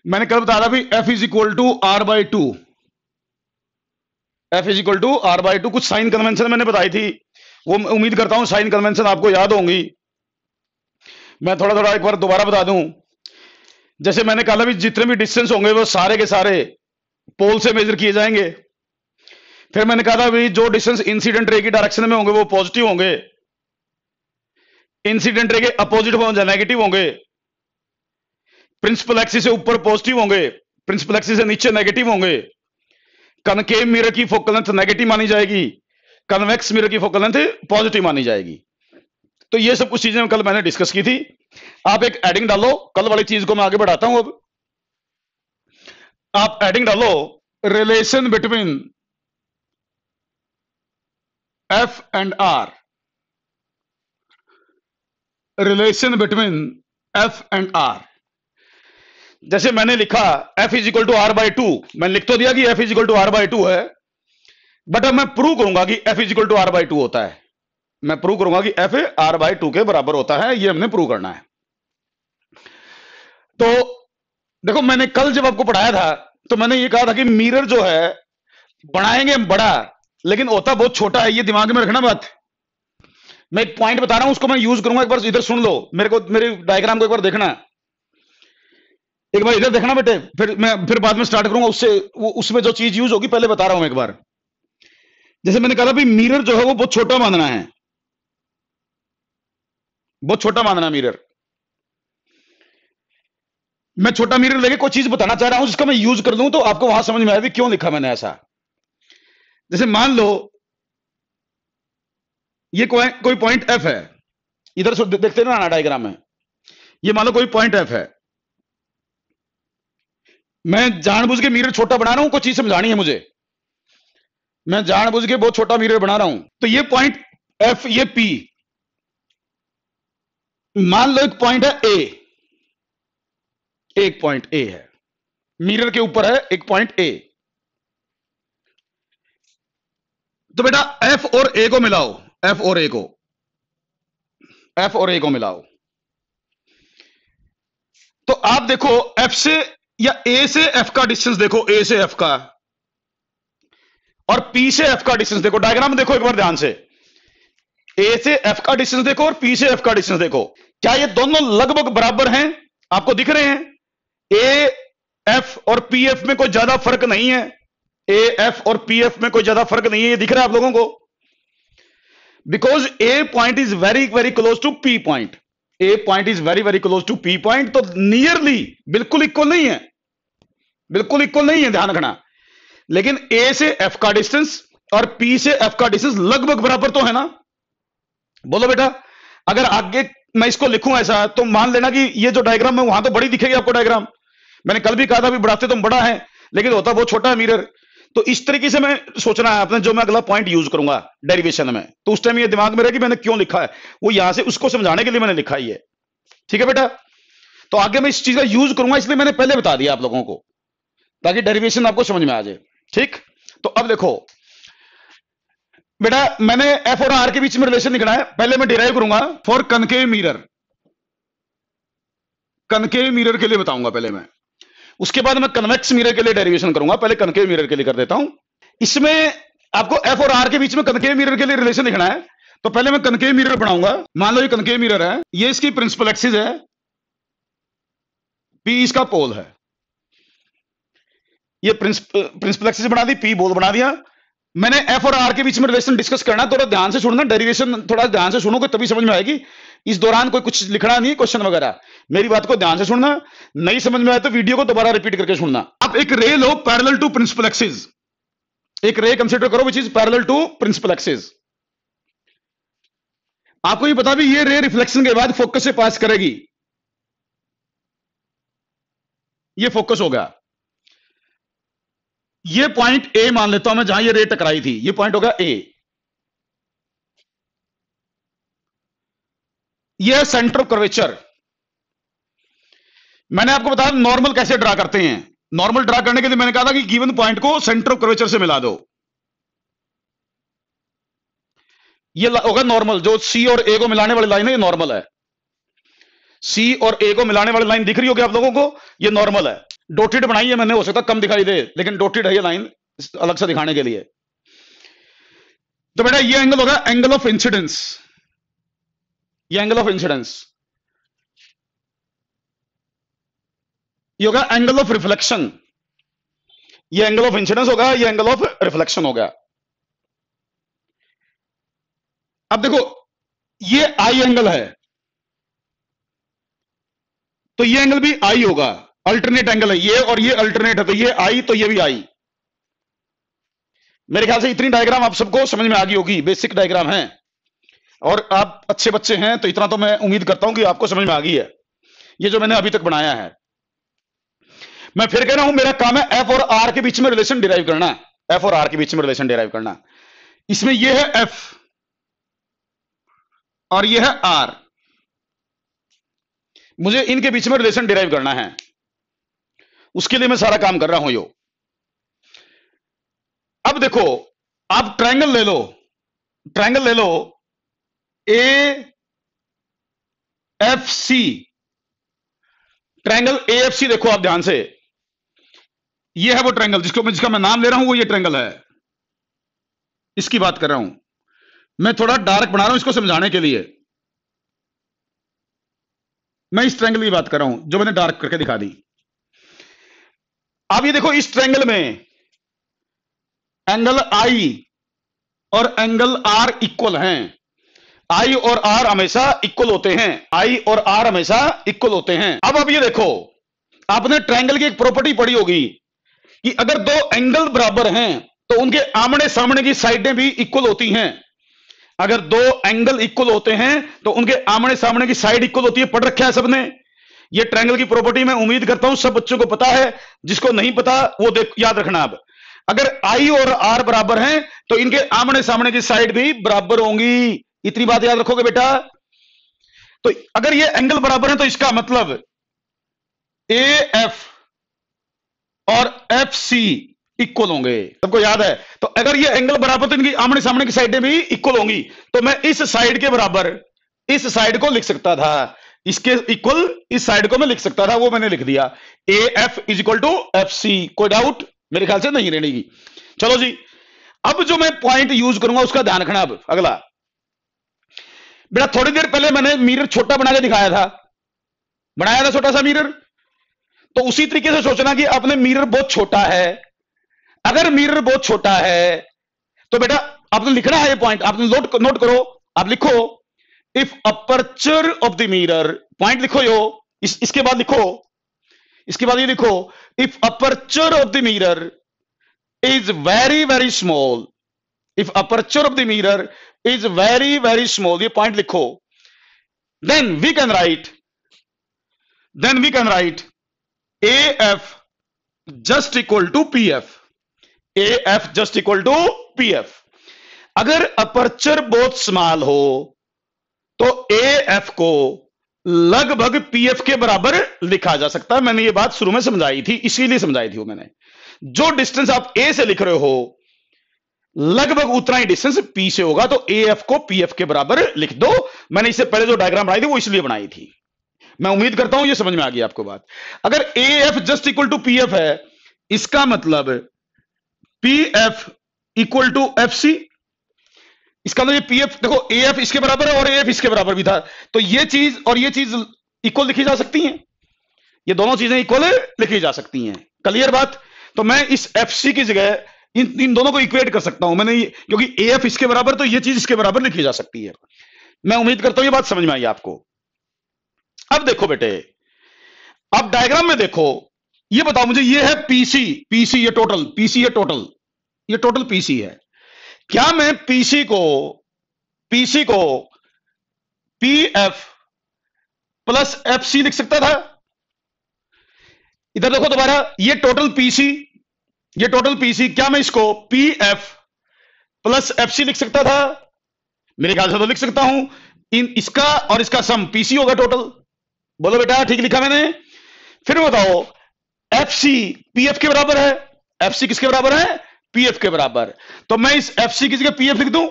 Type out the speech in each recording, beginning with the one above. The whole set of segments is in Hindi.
मैंने कल बताया था भी F is equal to R by two, F is equal to R by two. कुछ साइन कन्वेंशन मैंने बताई थी, वो उम्मीद करता हूं साइन कन्वेंशन आपको याद होंगी। मैं थोड़ा थोड़ा एक बार दोबारा बता दूं। जैसे मैंने कहा भी जितने भी डिस्टेंस होंगे वो सारे के सारे पोल से मेजर किए जाएंगे। फिर मैंने कहा था भी जो डिस्टेंस इंसिडेंट रे की डायरेक्शन में होंगे वो पॉजिटिव होंगे, इंसिडेंट रे के अपोजिट नेगेटिव होंगे, प्रिंसिपल एक्सिस से ऊपर पॉजिटिव होंगे, प्रिंसिपल एक्सिस से नीचे नेगेटिव होंगे। कनकेव मिरर की फोकल लेंथ नेगेटिव मानी जाएगी, कन्वेक्स मिरर की फोकल लेंथ पॉजिटिव मानी जाएगी। तो ये सब कुछ चीजें कल मैंने डिस्कस की थी। आप एक एडिंग डालो, कल वाली चीज को मैं आगे बढ़ाता हूं। अब आप एडिंग डालो, relation between F and R, relation between F and R. जैसे मैंने लिखा F is equal to R by two, मैंने लिख तो दिया कि F is equal to R by two है, बट अब मैं प्रूव करूंगा कि F is equal to R by two होता है। मैं प्रूव करूंगा कि एफ आर बाई टू के बराबर होता है, ये हमने प्रूव करना है। तो देखो मैंने कल जब आपको पढ़ाया था तो मैंने ये कहा था कि मिरर जो है बनाएंगे हम बड़ा, लेकिन होता बहुत छोटा है, ये दिमाग में रखना बात। मैं एक पॉइंट बता रहा हूं, उसको मैं यूज करूंगा, एक बार इधर सुन लो, मेरे डायग्राम को एक बार देखना, एक बार इधर देखना बेटे, फिर बाद में स्टार्ट करूंगा उससे, उसमें जो चीज यूज होगी पहले बता रहा हूं एक बार। जैसे मैंने कहा भी मिरर जो है वो बहुत छोटा मानना है, बहुत छोटा मानना है मिरर। मैं छोटा मिरर लेके कोई चीज बताना चाह रहा हूं जिसका मैं यूज कर लूं तो आपको वहां समझ में आया भी क्यों लिखा मैंने ऐसा। जैसे मान लो ये कोई पॉइंट एफ है, इधर देखते ना डायग्राम में, ये मान लो कोई पॉइंट एफ है, मैं जानबूझ के मिरर छोटा बना रहा हूं, कोई चीज समझानी है मुझे, मैं जानबूझ के बहुत छोटा मिरर बना रहा हूं। तो ये पॉइंट एफ, ये पी, मान लो एक पॉइंट है ए, एक पॉइंट ए है, मिरर के ऊपर है एक पॉइंट ए। तो बेटा एफ और ए को मिलाओ, एफ और ए को, एफ और ए को मिलाओ, तो आप देखो एफ से या ए से एफ का डिस्टेंस देखो, ए से एफ का, और पी से एफ का डिस्टेंस देखो। डायग्राम देखो एक बार ध्यान से, ए से एफ का डिस्टेंस देखो और पी से एफ का डिस्टेंस देखो, क्या ये दोनों लगभग बराबर हैं? आपको दिख रहे हैं? ए एफ और पी एफ में कोई ज्यादा फर्क नहीं है, ए एफ और पी एफ में कोई ज्यादा फर्क नहीं है, ये दिख रहा है आप लोगों को? Because A point is very very close to P point, A point is very very close to P point, तो नियरली बिल्कुल इक्वल नहीं है, बिल्कुल इक्वल नहीं है, ध्यान रखना। लेकिन ए से एफ का डिस्टेंस और पी से एफ का डिस्टेंस लगभग बराबर तो है ना? बोलो बेटा, अगर आगे मैं इसको लिखूं ऐसा तो मान लेना कि ये जो डायग्राम है वहां तो बड़ी दिखेगी आपको डायग्राम। मैंने कल भी कहा था भी बढ़ाते तो बड़ा है लेकिन होता बहुत छोटा है मिरर। तो इस तरीके से मैं सोचना है अपने, जो मैं अगला पॉइंट यूज करूंगा डेरिवेशन में, तो उस टाइम ये दिमाग में रहे कि मैंने क्यों लिखा है, वो यहां से उसको समझाने के लिए मैंने लिखा ही है। ठीक है बेटा? तो आगे मैं इस चीज का यूज करूंगा, इसलिए मैंने पहले बता दिया आप लोगों को ताकि डेरिवेशन आपको समझ में आ जाए। ठीक, तो अब देखो बेटा, मैंने एफ और आर के बीच में रिलेशन लिखना है। पहले मैं डिराइव करूंगा for concave mirror, concave mirror के लिए बताऊंगा पहले मैं, उसके बाद मैं कन्वेक्स मिरर के लिए डेरिवेशन करूंगा। पहले कनकेव मिरर के लिए कर देता हूं। इसमें आपको एफ और आर के बीच में कनकेव मिरर के लिए रिलेशन लिखना है, तो पहले मैं कनकेव मिरर बनाऊंगा। मान लो ये कनकेव मिरर है, ये इसकी प्रिंसिपल एक्सिस है, पी इसका पोल है, ये प्रिंसिपल एक्सिस बना दी, पी पोल बना दिया। मैंने एफ और आर के बीच में रिलेशन डिस्कस करना, थोड़ा ध्यान से सुनना, डेरिवेशन थोड़ा ध्यान से सुनोगे तभी समझ में आएगी। इस दौरान कोई कुछ लिखना नहीं, क्वेश्चन वगैरह, मेरी बात को ध्यान से सुनना। नहीं समझ में आए तो वीडियो को दोबारा रिपीट करके सुनना। आप एक रे लो पैरेलल टू प्रिंसिपल एक्सिस, एक रे कंसीडर करो which is parallel to principal axis. आपको ये पता भी ये रे रिफ्लेक्शन के बाद फोकस से पास करेगी, ये फोकस हो गया। ये पॉइंट ए मान लेता हूं मैं, जहां ये रे टकराई थी, ये पॉइंट होगा ए, ये है सेंटर ऑफ कर्वेचर। मैंने आपको बताया नॉर्मल कैसे ड्रा करते हैं। नॉर्मल ड्रा करने के लिए मैंने कहा था कि गिवन पॉइंट को सेंटर ऑफ कर्वेचर से मिला दो। ये होगा नॉर्मल, जो सी और ए को मिलाने वाली लाइन है, ये नॉर्मल है। सी और ए को मिलाने वाली लाइन दिख रही होगी आप लोगों को, ये नॉर्मल है। डॉटेड बनाई है मैंने, हो सकता कम दिखाई दे, लेकिन डॉटेड है ये लाइन अलग से दिखाने के लिए। तो बेटा ये एंगल होगा एंगल ऑफ इंसिडेंस, ये एंगल ऑफ इंसिडेंस, ये होगा एंगल ऑफ रिफ्लेक्शन, ये एंगल ऑफ इंसिडेंस होगा, ये एंगल ऑफ रिफ्लेक्शन होगा। अब देखो ये आई एंगल है, तो ये एंगल भी आई होगा, अल्टरनेट एंगल है ये, और ये अल्टरनेट है, तो ये आई तो ये भी आई। मेरे ख्याल से इतनी डायग्राम आप सबको समझ में आ गई होगी, बेसिक डायग्राम है, और आप अच्छे बच्चे हैं तो इतना तो मैं उम्मीद करता हूं कि आपको समझ में आ गई है ये जो मैंने अभी तक बनाया है। मैं फिर कह रहा हूं मेरा काम है एफ और आर के बीच में रिलेशन डिराइव करना, एफ और आर के बीच में रिलेशन डिराइव करना। इसमें यह है एफ और यह है आर, मुझे इनके बीच में रिलेशन डिराइव करना है, उसके लिए मैं सारा काम कर रहा हूं यो। अब देखो आप ट्रायंगल ले लो, ट्रायंगल ले लो A F C, triangle A F C देखो आप ध्यान से, ये है वो ट्रायंगल जिसका मैं नाम ले रहा हूं, वो ये ट्रायंगल है, इसकी बात कर रहा हूं। मैं थोड़ा डार्क बना रहा हूं इसको समझाने के लिए, मैं इस ट्रायंगल की बात कर रहा हूं जो मैंने डार्क करके दिखा दी। अब ये देखो इस ट्रायंगल में एंगल आई और एंगल आर इक्वल हैं, आई और आर हमेशा इक्वल होते हैं, आई और आर हमेशा इक्वल होते हैं। अब ये देखो आपने ट्रायंगल की एक प्रॉपर्टी पढ़ी होगी कि अगर दो एंगल बराबर हैं तो उनके आमने सामने की साइडें भी इक्वल होती हैं। अगर दो एंगल इक्वल होते हैं तो उनके आमने सामने की साइड इक्वल होती है, पढ़ रखा है सबने ये ट्रायंगल की प्रॉपर्टी, मैं उम्मीद करता हूं सब बच्चों को पता है, जिसको नहीं पता वो देख याद रखना। अब अगर आई और आर बराबर हैं तो इनके आमने सामने की साइड भी बराबर होंगी, इतनी बात याद रखोगे बेटा। तो अगर ये एंगल बराबर है तो इसका मतलब ए एफ और एफ सी इक्वल होंगे, सबको याद है। तो अगर ये एंगल बराबर तो इनकी आमने सामने की साइडें भी इक्वल होंगी, तो मैं इस साइड के बराबर इस साइड को लिख सकता था, इसके इक्वल इस साइड को मैं लिख सकता था, वो मैंने लिख दिया A F is equal to F C. कोई डाउट मेरे ख्याल से नहीं रहने की। चलो जी, अब जो मैं पॉइंट यूज करूंगा उसका ध्यान रखना। अब अगला बेटा, थोड़ी देर पहले मैंने मिरर छोटा बना के दिखाया था, बनाया था छोटा सा मिरर, तो उसी तरीके से सोचना कि आपने मिरर बहुत छोटा है। अगर मिरर बहुत छोटा है तो बेटा आपने लिखना है ये पॉइंट, आपने नोट करो, आप लिखो if aperture of the mirror, point लिखो यो, इसके बाद लिखो, इसके बाद ये लिखो if aperture of the mirror is very very small, if aperture of the mirror is very very small, ये पॉइंट लिखो, then we can write A F just equal to P F, A F just equal to P F. अगर अपर्चर बहुत स्मॉल हो तो ए एफ को लगभग पी एफ के बराबर लिखा जा सकता है। मैंने ये बात शुरू में समझाई थी, इसीलिए समझाई थी वो मैंने, जो डिस्टेंस आप ए से लिख रहे हो लगभग उतना ही डिस्टेंस पी से होगा, तो ए एफ को पी एफ के बराबर लिख दो। मैंने इससे पहले जो डायग्राम बनाई थी वो इसलिए बनाई थी। मैं उम्मीद करता हूं ये समझ में आ गई आपको बात। अगर A F just equal to P F है, इसका मतलब P F equal to F C, इसका मतलब ये पी एफ देखो ए एफ इसके बराबर है और ए एफ इसके बराबर भी था, तो ये चीज और ये चीज इक्वल लिखी जा सकती हैं, ये दोनों चीजें इक्वल लिखी जा सकती हैं। क्लियर बात? तो मैं इस एफ सी की जगह इन दोनों को इक्वेट कर सकता हूं मैंने, क्योंकि ए एफ इसके बराबर तो ये चीज इसके बराबर लिखी जा सकती है। मैं उम्मीद करता हूं ये बात समझ में आई आपको। अब देखो बेटे, अब डायग्राम में देखो, ये बताओ मुझे, ये है पीसी, पीसी ये टोटल, पीसी ये टोटल, ये टोटल पीसी है। क्या मैं पीसी को P F plus F C लिख सकता था? इधर देखो दोबारा, ये टोटल पीसी, ये टोटल पीसी, क्या मैं इसको P F plus F C लिख सकता था? मेरे ख्याल से तो लिख सकता हूं। इसका और इसका सम पीसी होगा टोटल। बोलो बेटा ठीक लिखा मैंने? फिर बताओ एफ सी पी एफ के बराबर है, एफ सी किसके बराबर है? पी एफ के बराबर। तो मैं इस एफ सी की जगह पी एफ लिख दूं,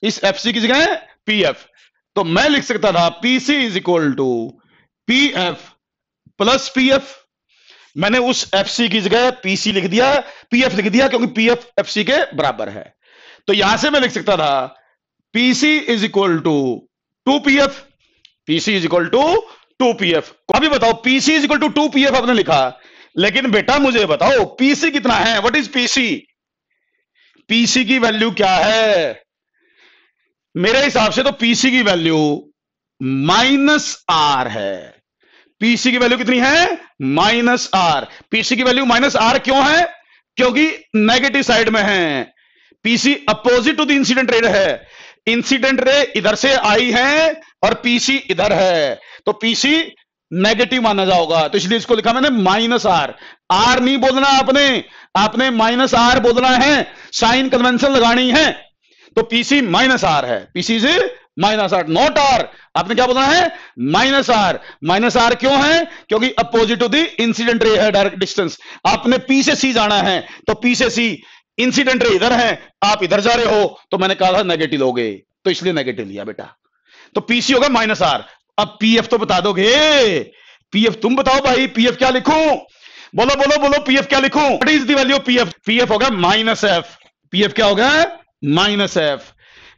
इस एफ सी की जगह पी एफ, तो मैं लिख सकता था P C is equal to P F plus P F. मैंने उस एफसी की जगह पीसी लिख दिया, पीएफ लिख दिया, क्योंकि पीएफ एफसी के बराबर है। तो यहां से मैं लिख सकता था PC is equal to 2pf, PC is equal to 2pf। अभी बताओ PC is equal to 2pf आपने लिखा, लेकिन बेटा मुझे बताओ पीसी कितना है, व्हाट इज पीसी? पीसी की वैल्यू क्या है? मेरे हिसाब से तो पीसी की वैल्यू -r है। पीसी की वैल्यू कितनी है? -r। पीसी की वैल्यू -r क्यों है? क्योंकि नेगेटिव साइड में है। PC opposite to the incident ray है। इंसिडेंट रे इधर से आई है और पीसी इधर है, तो पीसी नेगेटिव माना जाएगा, तो इसलिए इसको लिखा मैंने -r। r नहीं बोलना आपने -r बोलना है, साइन कन्वेंशन लगानी है। तो पीसी -r है, PC is -r not r। आपने क्या बोलना है? -r क्यों है? क्योंकि opposite to the incident ray है डायरेक्ट डिस्टेंस। आपने पी से सी जाना है, तो पी से सी इंसिडेंट रे इधर है, आप इधर जा रहे हो, तो मैंने कहा था नेगेटिव लोगे, तो इसलिए नेगेटिव लिया बेटा। तो पीसी होगा -r। अब पीएफ तो बता दोगे? पीएफ तुम बताओ भाई, पीएफ क्या लिखूं? बोलो बोलो बोलो, पीएफ क्या लिखूं? What is the value of PF? PF होगा -f। पीएफ क्या होगा? -f।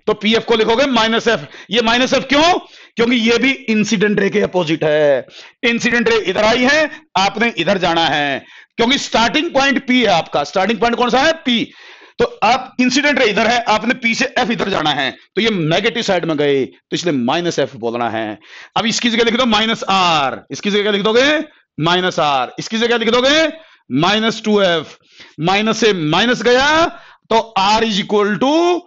तो पीएफ को लिखोगे -f। ये -f क्यों? क्योंकि ये भी इंसिडेंट रे के अपोजिट है। इंसिडेंट रे इधर आई है, आपने इधर जाना है, क्योंकि स्टार्टिंग पॉइंट पी है आपका। स्टार्टिंग पॉइंट कौन सा है? पी। तो आप इंसिडेंट रे इधर है, आपने पी से एफ इधर जाना है, तो ये नेगेटिव साइड में गए, तो इसलिए -f बोलना है। अब इसकी जगह लिख दो -r, इसकी जगह लिख दोगे -r, इसकी जगह लिख दोगे -2f। माइनस से माइनस गया तो r is equal to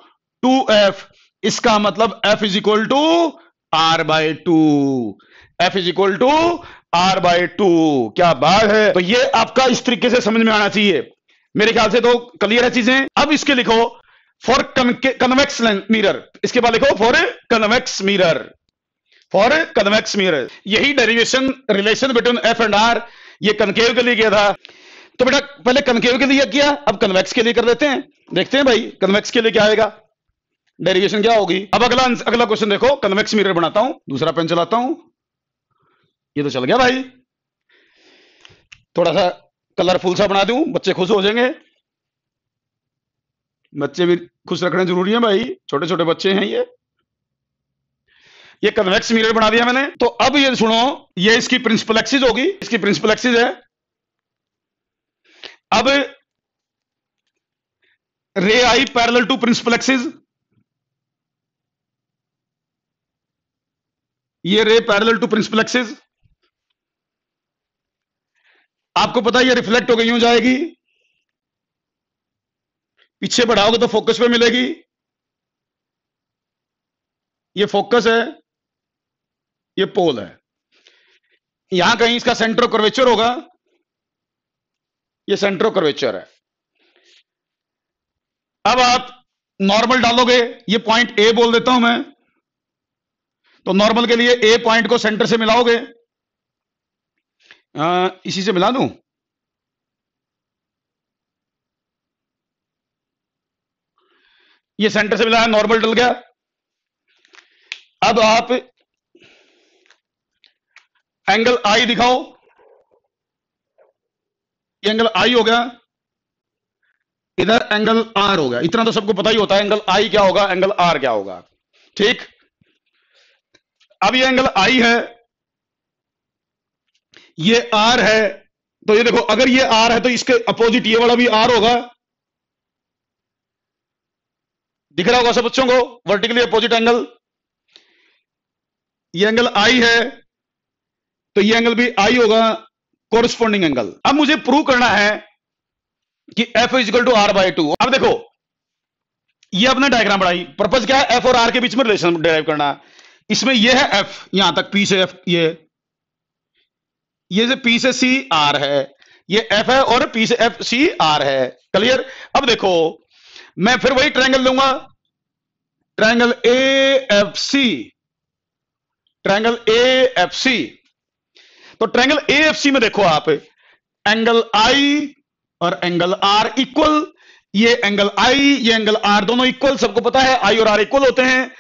2f। इसका मतलब f is equal to r/2। f is equal to r/2। क्या बात है! तो ये आपका इस तरीके से समझ में आना चाहिए। मेरे ख्याल से तो क्लियर है चीजें। अब इसके लिखो फॉर कन्वेक्स मिरर, इसके बाद लिखो for convex mirror, for convex mirror. यही derivation relation between F and R ये कनकेव के लिए किया था। तो बेटा पहले कनकेव के लिए किया, अब कन्वेक्स के लिए कर लेते हैं। देखते हैं भाई कन्वेक्स के लिए क्या आएगा, डेरिवेशन क्या होगी। अब अगला क्वेश्चन देखो, कन्वेक्स मिरर बनाता हूं, दूसरा पेन चलाता हूं। ये तो चल गया भाई, थोड़ा सा कलरफुल सा बना दूं, बच्चे खुश हो जाएंगे। बच्चे भी खुश रखने जरूरी है भाई, छोटे छोटे बच्चे हैं ये कन्वेक्स मिरर बना दिया मैंने। तो अब ये सुनो, ये इसकी प्रिंसिपल एक्सिस होगी, इसकी प्रिंसिपल एक्सिस है। अब रे आई पैरेलल टू प्रिंसिपल एक्सिस, ये रे पैरेलल टू प्रिंसिपल एक्सिस। आपको पता है ये रिफ्लेक्ट हो गई यूं जाएगी, पीछे बढ़ाओगे तो फोकस पे मिलेगी। ये फोकस है, ये पोल है, यहां कहीं इसका सेंटर ऑफ कर्वेचर होगा, ये सेंटर ऑफ कर्वेचर है। अब आप नॉर्मल डालोगे, ये पॉइंट ए बोल देता हूं मैं, तो नॉर्मल के लिए ए पॉइंट को सेंटर से मिलाओगे, इसी से मिला दूं, ये सेंटर से मिलाया, नॉर्मल डल गया। अब आप एंगल आई दिखाओ, ये एंगल आई हो गया, इधर एंगल आर हो गया। इतना तो सबको पता ही होता है एंगल आई क्या होगा, एंगल आर क्या होगा, ठीक। अब ये एंगल आई है, ये आर है, तो ये देखो अगर ये आर है तो इसके अपोजिट ये वाला भी आर होगा। दिख रहा होगा सब बच्चों को, वर्टिकली अपोजिट एंगल। ये एंगल आई है तो ये एंगल भी आई होगा, कोरस्पॉन्डिंग एंगल। अब मुझे प्रूव करना है कि F is equal to R/2। अब देखो ये अपना डायग्राम बढ़ाई, पर्पज क्या है, F और R के बीच में रिलेशन डिराइव करना। इसमें ये है F, यहां तक P से F, ये से P से C R है, ये F है और P से F C R है। क्लियर। अब देखो मैं फिर वही ट्रायंगल लूंगा, ट्रायंगल AFC, ट्रायंगल AFC। तो ट्रायंगल AFC में देखो आप एंगल I और एंगल R इक्वल, ये एंगल I ये एंगल R दोनों इक्वल, सबको पता है I और R इक्वल होते हैं।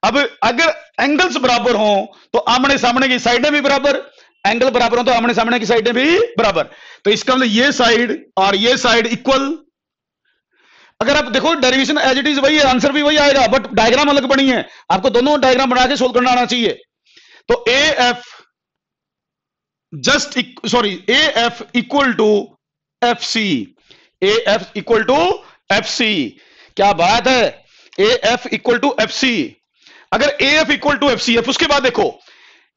अब अगर एंगल्स बराबर हो तो आमने सामने की साइडें भी बराबर, एंगल बराबर हो तो आमने सामने की साइडें भी बराबर, तो इसका मतलब ये साइड और ये साइड इक्वल। अगर आप देखो डेरिवेशन एज इट इज वही है, आंसर भी वही आएगा, बट डायग्राम अलग बनी है, आपको दोनों डायग्राम बना के सोल्व करना आना चाहिए। तो A F just sorry A F equal to F C, A F equal to F C, क्या बात है, A F equal to F C. अगर A F equal to F C है, उसके बाद देखो,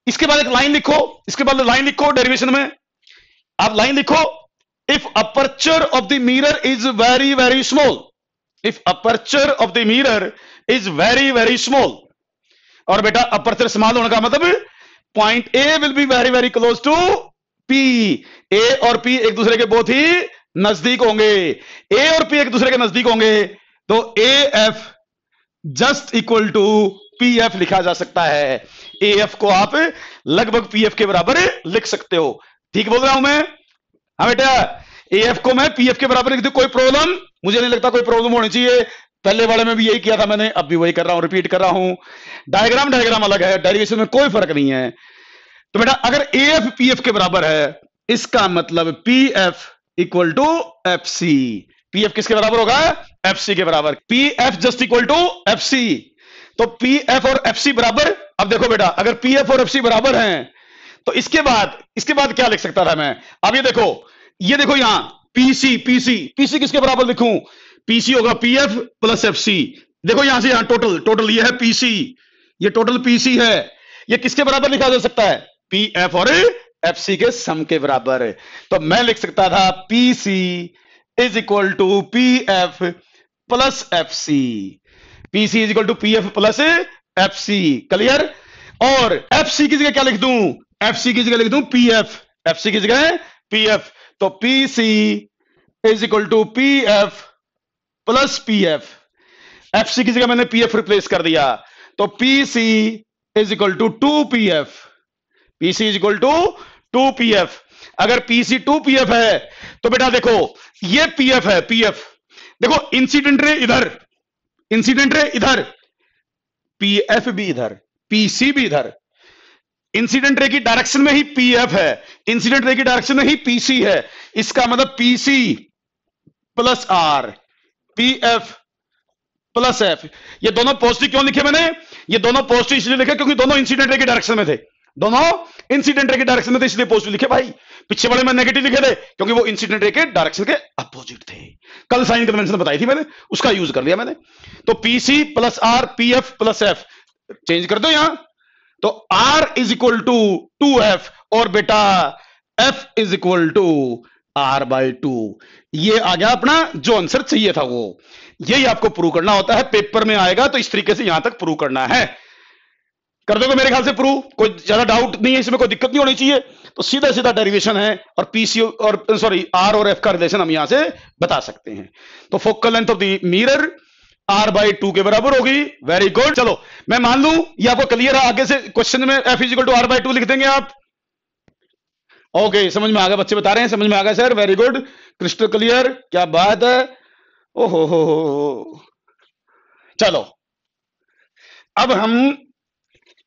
इसके बाद एक लाइन लिखो, इसके बाद लाइन लिखो डेरिवेशन में, आप लाइन लिखो, if aperture of the mirror is very very small, if aperture of the mirror is very very small, और बेटा अपर्चर स्मॉल होने का मतलब point A will be very very close to P, A और पी एक दूसरे के बहुत ही नजदीक होंगे, ए और पी एक दूसरे के नजदीक होंगे, तो A F just equal to P F लिखा जा सकता है। ए एफ को आप लगभग पी एफ के बराबर लिख सकते हो, ठीक बोल रहा हूं मैं? हाँ बेटा, ए एफ को मैं पी एफ के बराबर लिख दूं, कोई प्रॉब्लम? मुझे नहीं लगता कोई प्रॉब्लम होनी चाहिए, पहले वाले में भी यही किया था मैंने, अब भी वही कर रहा हूं, रिपीट कर रहा हूं। डायग्राम अलग है, डेरिवेशन में कोई फर्क नहीं है। तो बेटा अगर ए एफ पी एफ के बराबर है, इसका मतलब P F equal to F C, P F किसके बराबर होगा? एफ सी के बराबर, P F just equal to F C, तो पी एफ और एफ सी बराबर। अब देखो बेटा, अगर पी एफ और एफ सी बराबर हैं, तो इसके बाद क्या लिख सकता था मैं? अब ये देखो यहां पीसी, पीसी किसके बराबर लिखूं? पीसी होगा P F plus F C, देखो यहां से यहां टोटल ये है पीसी, ये टोटल पीसी है, ये किसके बराबर लिखा जा सकता है? पी एफ और एफ सी के सम के बराबर। तो मैं लिख सकता था P C is equal to P F plus F C, P C is equal to P F plus F C, clear? और एफ सी की जगह क्या लिख दूं? एफ सी की जगह लिख दूं पी एफ, एफ सी की जगह पी एफ, तो P C is equal to P F plus P F, F C की जगह मैंने पी एफ रिप्लेस कर दिया, तो P C is equal to 2pf, PC is equal to 2pf। अगर पीसी 2pf है तो बेटा देखो ये pf है, pf देखो इंसिडेंट रे इधर, इंसिडेंट रे इधर, pf भी इधर, pc भी इधर, इंसिडेंट रे की डायरेक्शन में ही pf है, इंसिडेंट रे की डायरेक्शन में ही pc है, इसका मतलब pc plus r, pf plus F. ये दोनों पॉजिटिव क्यों लिखे मैंने? ये दोनों पॉजिटिव इसलिए लिखे क्योंकि दोनों इंसिडेंट रे की डायरेक्शन में थे, दोनों इंसिडेंट रे की डायरेक्शन में थे, इसलिए पॉजिटिव लिखे भाई। पीछे वाले में नेगेटिव लिखे थे क्योंकि वो इंसिडेंट रे के डायरेक्शन के अपोजिट थे। कल साइन कन्वेंशन बताई थी मैंने, उसका यूज कर लिया मैंने। तो PC plus R P F plus F change कर दो यहां, तो are is equal to 2f और बेटा F is equal to r/2। ये आ गया अपना जो आंसर चाहिए था, वो यही आपको प्रूव करना होता है, पेपर में आएगा तो इस तरीके से यहां तक प्रूव करना है। कर दोगे मेरे ख्याल से प्रूव, कोई ज्यादा डाउट नहीं है इसमें, कोई दिक्कत नहीं होनी चाहिए। तो सीधा सीधा डेरिवेशन है और पीसी और सॉरी आर और एफ का रिलेशन हम यहां से बता सकते हैं। तो focal length of the mirror r/2 के बराबर होगी। वेरी गुड, चलो मैं मान लूं ये आपको क्लियर है, आगे से क्वेश्चन में f is equal to r/2 लिख देंगे आप। ओके, समझ में आ गया, बच्चे बता रहे हैं समझ में आ गया sir, very good, crystal clear, क्या बात है। ओहो हो, चलो अब हम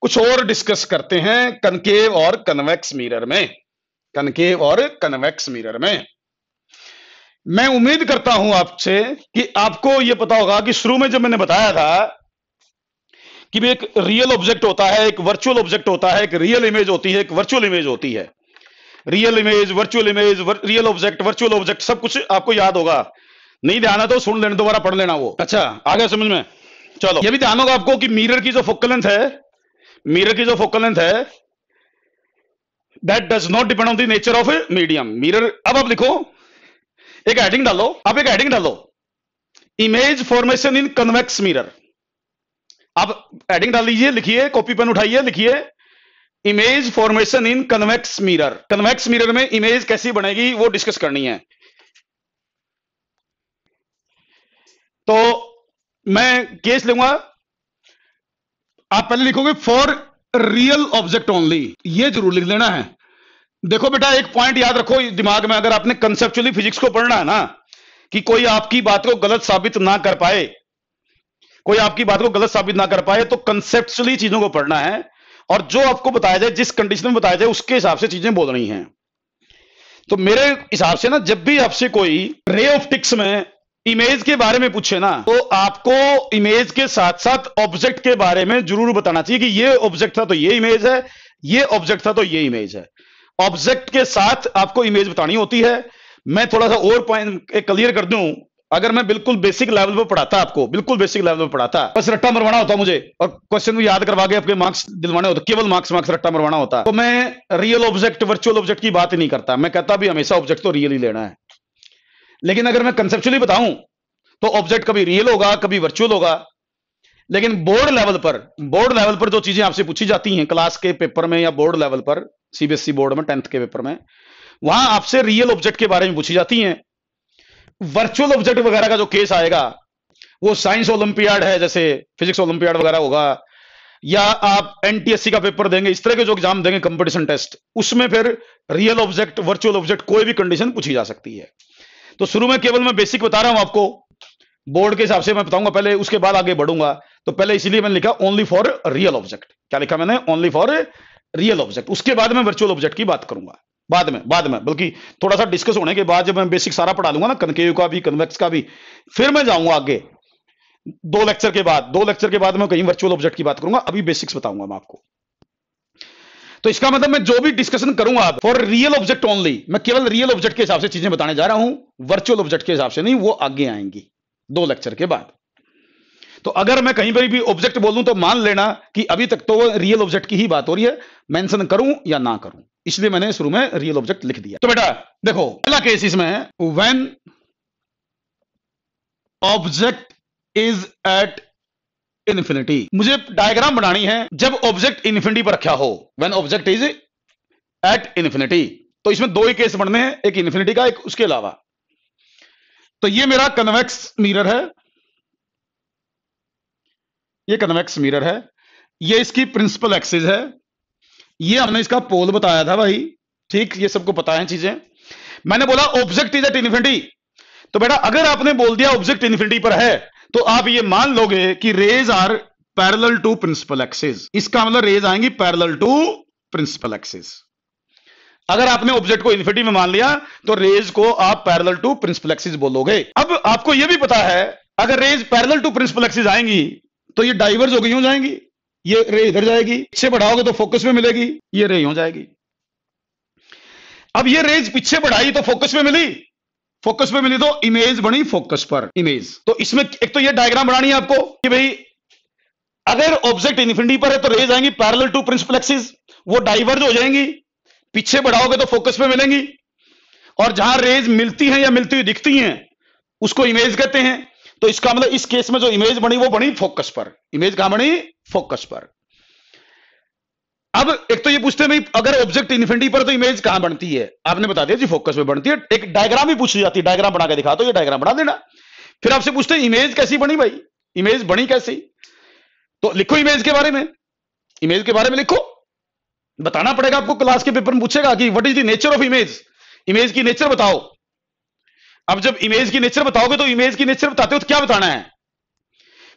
कुछ और डिस्कस करते हैं कनकेव और कन्वेक्स मिरर में, कनकेव और कन्वेक्स मिरर में। मैं उम्मीद करता हूं आपसे कि आपको यह पता होगा कि शुरू में जब मैंने बताया था कि एक रियल ऑब्जेक्ट होता है, एक वर्चुअल ऑब्जेक्ट होता है, एक रियल इमेज होती है, एक वर्चुअल इमेज होती है। Real image, virtual image, real object, virtual object, सब कुछ आपको याद होगा। नहीं ध्यान है तो सुन लेना, दोबारा पढ़ लेना वो। अच्छा, आ गया समझ में? चलो ये भी ध्यान होगा आपको कि मिरर की जो फोकल लेंथ है, मिरर की जो फोकल लेंथ है, that does not depend on the nature of medium mirror. अब आप लिखो, एक हेडिंग डालो, आप एक हेडिंग डालो, इमेज फॉर्मेशन इन कन्वेक्स मिरर। आप हेडिंग डाल लीजिए, लिखिए, कॉपी पेन उठाइए, लिखिए इमेज फॉर्मेशन इन कन्वेक्स मिरर। कन्वेक्स मिरर में इमेज कैसी बनेगी वो डिस्कस करनी है। तो मैं केस लूंगा, आप पहले लिखोगे फॉर रियल ऑब्जेक्ट ओनली, ये जरूर लिख लेना है। देखो बेटा एक पॉइंट याद रखो दिमाग में, अगर आपने कंसेप्चुअली फिजिक्स को पढ़ना है ना, कि कोई आपकी बात को गलत साबित ना कर पाए, कोई आपकी बात को गलत साबित ना कर पाए, तो कंसेप्चुअली चीजों को पढ़ना है और जो आपको बताया जाए, जिस कंडीशन में बताया जाए, उसके हिसाब से चीजें बोलनी हैं। तो मेरे हिसाब से ना, जब भी आपसे कोई रे ऑप्टिक्स में इमेज के बारे में पूछे ना, तो आपको इमेज के साथ साथ ऑब्जेक्ट के बारे में जरूर बताना चाहिए कि ये ऑब्जेक्ट था तो ये इमेज है, ये ऑब्जेक्ट था तो ये इमेज है। ऑब्जेक्ट के साथ आपको इमेज बतानी होती है। मैं थोड़ा सा और पॉइंट क्लियर कर दूं, अगर मैं बिल्कुल बेसिक लेवल पे पढ़ाता, आपको बिल्कुल बेसिक लेवल पे पढ़ाता, बस रट्टा मरवाना होता मुझे और क्वेश्चन को याद करवा के आपके मार्क्स दिलवाने होते, केवल मार्क्स रट्टा मरवाना होता, तो मैं रियल ऑब्जेक्ट वर्चुअल ऑब्जेक्ट की बात ही नहीं करता। मैं कहता भी हमेशा ऑब्जेक्ट तो रियल ही लेना है। लेकिन अगर मैं कंसेप्चुअली बताऊं तो ऑब्जेक्ट कभी रियल होगा, कभी वर्चुअल होगा। लेकिन बोर्ड लेवल पर जो चीजें आपसे पूछी जाती हैं क्लास के पेपर में या बोर्ड लेवल पर, सीबीएसई बोर्ड में 10th के पेपर में, वहां आपसे रियल ऑब्जेक्ट के बारे में पूछी जाती हैं। वर्चुअल ऑब्जेक्ट वगैरह का जो केस आएगा वो साइंस ओलंपियाड है, जैसे फिजिक्स ओलंपियाड वगैरह होगा, या आप एनटीएससी का पेपर देंगे, इस तरह के जो एग्जाम देंगे कंपटीशन टेस्ट, उसमें फिर रियल ऑब्जेक्ट वर्चुअल ऑब्जेक्ट कोई भी कंडीशन पूछी जा सकती है। तो शुरू में केवल मैं बेसिक बता रहा हूं आपको, बोर्ड के हिसाब से मैं बताऊंगा पहले, उसके बाद आगे बढ़ूंगा। तो पहले इसीलिए मैंने लिखा ओनली फॉर रियल ऑब्जेक्ट। क्या लिखा मैंने? Only for real object. उसके बाद मैं वर्चुअल ऑब्जेक्ट की बात करूंगा बाद में बल्कि थोड़ा सा डिस्कस होने के बाद, जब मैं बेसिक सारा पढ़ा लूंगा ना, कनकेव का भी कन्वेक्स का भी, फिर मैं जाऊंगा आगे 2 लेक्चर के बाद मैं कहीं वर्चुअल ऑब्जेक्ट की बात करूंगा। अभी बेसिक्स बताऊंगा मैं आपको। तो इसका मतलब मैं जो भी डिस्कशन करूंगा फॉर रियल ऑब्जेक्ट ओनली, मैं केवल रियल ऑब्जेक्ट के हिसाब से चीजें बताने जा रहा हूं, वर्चुअल ऑब्जेक्ट के हिसाब से नहीं। वो आगे आएंगी 2 लेक्चर के बाद। तो अगर मैं कहीं पर भी ऑब्जेक्ट बोलूं तो मान लेना कि अभी तक तो रियल ऑब्जेक्ट की ही बात हो रही है, मेंशन करूं या ना करूं, इसलिए मैंने शुरू में रियल ऑब्जेक्ट लिख दिया। तो बेटा देखो, पहला केस इसमें, when object is at infinity. मुझे डायग्राम बनानी है जब ऑब्जेक्ट इन्फिनिटी पर रखा हो, when object is at infinity. तो इसमें 2 ही केस बनने हैं, एक इन्फिनिटी का, एक उसके अलावा। तो ये मेरा कन्वेक्स मिरर है, ये कन्वेक्स मिरर है, ये इसकी प्रिंसिपल एक्सिस है, ये हमने इसका पोल बताया था भाई, ठीक, ये सबको पता है चीजें। मैंने बोला ऑब्जेक्ट इज एट इन्फिनिटी, तो बेटा अगर आपने बोल दिया ऑब्जेक्ट इन्फिनिटी पर है, तो आप ये मान लोगे कि rays are parallel to principal axis. इसका मतलब रेज आएंगी पैरेलल टू प्रिंसिपल एक्सिस। अगर आपने ऑब्जेक्ट को इन्फिनिटी में मान लिया तो रेज को आप पैरेलल टू प्रिंसिपल एक्सिस बोलोगे। अब आपको यह भी पता है अगर rays parallel to principal axis आएंगी तो ये डाइवर्ज हो गई हो जाएंगी, ये रे इधर जाएगी, पीछे बढ़ाओगे तो फोकस में मिलेगी, ये रे हो जाएगी। अब ये रेज पीछे बढ़ाई तो फोकस में मिली, फोकस पे मिली तो इमेज बनी फोकस पर, इमेज। तो इसमें एक तो ये डायग्राम बनानी है आपको कि भाई अगर ऑब्जेक्ट इन्फिनिटी पर है तो रेज आएंगी पैरेलल टू प्रिंसिपल एक्सिस, वो डाइवर्ज हो जाएंगी, पीछे बढ़ाओगे तो फोकस पे मिलेंगी, और जहां रेज मिलती हैं या मिलती हुई दिखती हैं उसको इमेज कहते हैं। तो इसका मतलब इस केस में जो इमेज बनी वो बनी फोकस पर, इमेज कहां बनी? फोकस पर। अब एक तो ये पूछते हैं भाई अगर ऑब्जेक्ट इन्फिनिटी पर तो इमेज कहां बनती है, आपने बता दिया जी फोकस में बनती है। एक डायग्राम भी पूछी जाती है, डायग्राम बना के दिखा, तो ये डायग्राम बना देना। फिर आपसे पूछते हैं इमेज कैसी बनी भाई, इमेज बनी कैसी? तो लिखो इमेज के बारे में, इमेज के बारे में लिखो, बताना पड़ेगा आपको। क्लास के पेपर में पूछेगा कि what is the nature of image, image की नेचर बताओ। अब जब इमेज की नेचर बताओगे तो इमेज की नेचर बताते हो तो क्या बताना है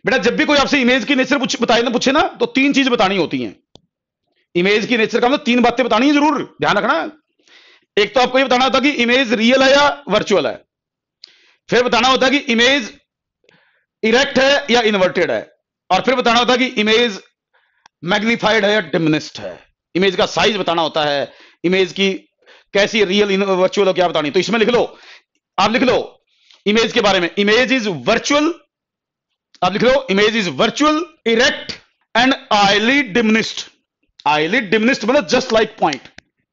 बेटा? जब भी कोई आपसे इमेज की नेचर पूछे ना तो 3 चीज बतानी होती हैं। इमेज की नेचर का मतलब 3 बातें बतानी है, जरूर ध्यान रखना। एक तो आपको ये बताना होता है कि इमेज रियल है या वर्चुअल है, फिर बताना होता है कि इमेज इरेक्ट है या इन्वर्टेड है, और फिर बताना होता है कि इमेज मैग्नीफाइड है या डिमिनिस्ड है। इमेज का साइज बताना होता है, इमेज की कैसी रियल वर्चुअल हो क्या बतानी। तो इसमें लिख लो, आप लिख लो इमेज के बारे में, इमेज इज वर्चुअल, आप लिख लो image is virtual, erect and highly diminished. Highly diminished मतलब just like point,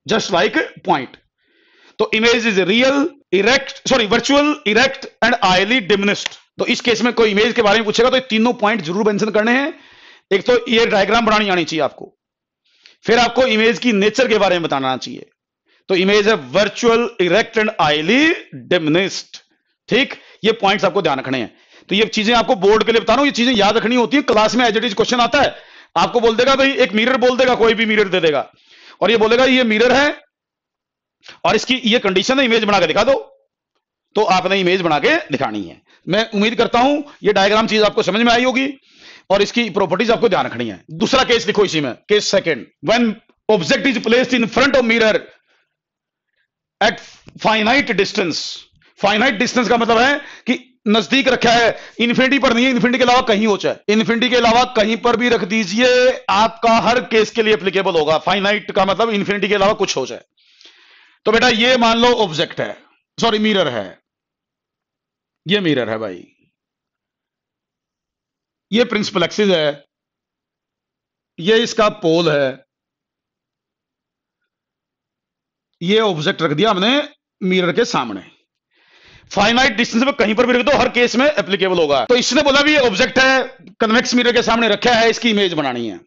just like point. तो image is real, erect, sorry virtual, erect and highly diminished. तो इस केस में कोई इमेज के बारे में पूछेगा तो ये तीनों पॉइंट जरूर मेंशन करने हैं। एक तो ये डायग्राम बनानी आनी चाहिए आपको, फिर आपको इमेज की नेचर के बारे में बताना चाहिए। तो इमेज है virtual, erect and highly diminished, ठीक। ये पॉइंट्स आपको ध्यान रखने हैं। तो ये चीजें आपको बोर्ड के लिए बता रहा हूं, ये चीजें याद रखनी होती है। क्लास में एज इट इज क्वेश्चन आता है, आपको बोल देगा भाई एक मिरर बोल देगा, कोई भी मिरर दे देगा और ये बोलेगा ये मिरर है और इसकी ये कंडीशन है, इमेज बना के दिखा दो। तो आपने इमेज बना के दिखानी है। मैं उम्मीद करता हूं ये डायग्राम चीज आपको समझ में आई होगी। और इसकी प्रॉपर्टीज आपको ध्यान रखनी है। दूसरा केस लिखो इसी में, case second, when object is placed in front of mirror at finite distance. Finite distance का मतलब है कि नजदीक रखा है, इन्फिनिटी पर नहीं है, इन्फिनिटी के अलावा कहीं हो चाहे, इन्फिनिटी के अलावा कहीं पर भी रख दीजिए, आपका हर केस के लिए एप्लीकेबल होगा। फाइनाइट का मतलब इन्फिनिटी के अलावा कुछ हो जाए। तो बेटा ये मान लो ऑब्जेक्ट है, सॉरी मिरर है, ये मिरर है भाई, ये प्रिंसिपल एक्सिस है, ये इसका पोल है, ये ऑब्जेक्ट रख दिया हमने मिरर के सामने। फाइनाइट डिस्टेंस में कहीं पर भी रख दो, हर केस में एप्लीकेबल होगा। तो इसने बोला भी ये ऑब्जेक्ट है, कन्वेक्स मिरर के सामने रखा है, इसकी इमेज बनानी है।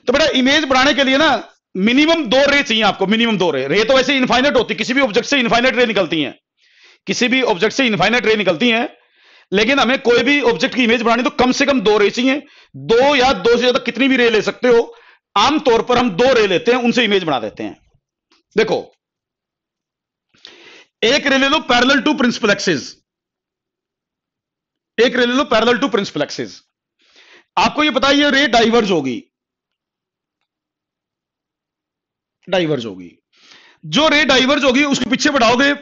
तो बेटा इमेज बनाने के लिए ना मिनिमम 2 रे चाहिए आपको, मिनिमम 2 रे। रे तो वैसे इनफाइनाइट होती, किसी भी ऑब्जेक्ट से इनफाइनाइट रे निकलती हैं, किसी भी ऑब्जेक्ट से इनफाइनाइट रे निकलती हैं, लेकिन हमें कोई भी ऑब्जेक्ट की इमेज बनानी तो कम से कम 2 रे चाहिए। 2 या 2 से ज्यादा कितनी भी रे ले सकते हो, आमतौर पर हम 2 रे लेते हैं, उनसे इमेज बना देते हैं। देखो एक रे ले लो पैरेलल टू प्रिंसिपल एक्सिस, एक रे ले लो पैरेलल टू प्रिंसिपल एक्सिस। आपको ये पता है ये रे डाइवर्ज होगी, डाइवर्ज होगी। जो रे डाइवर्ज होगी उसको पीछे बढ़ाओगे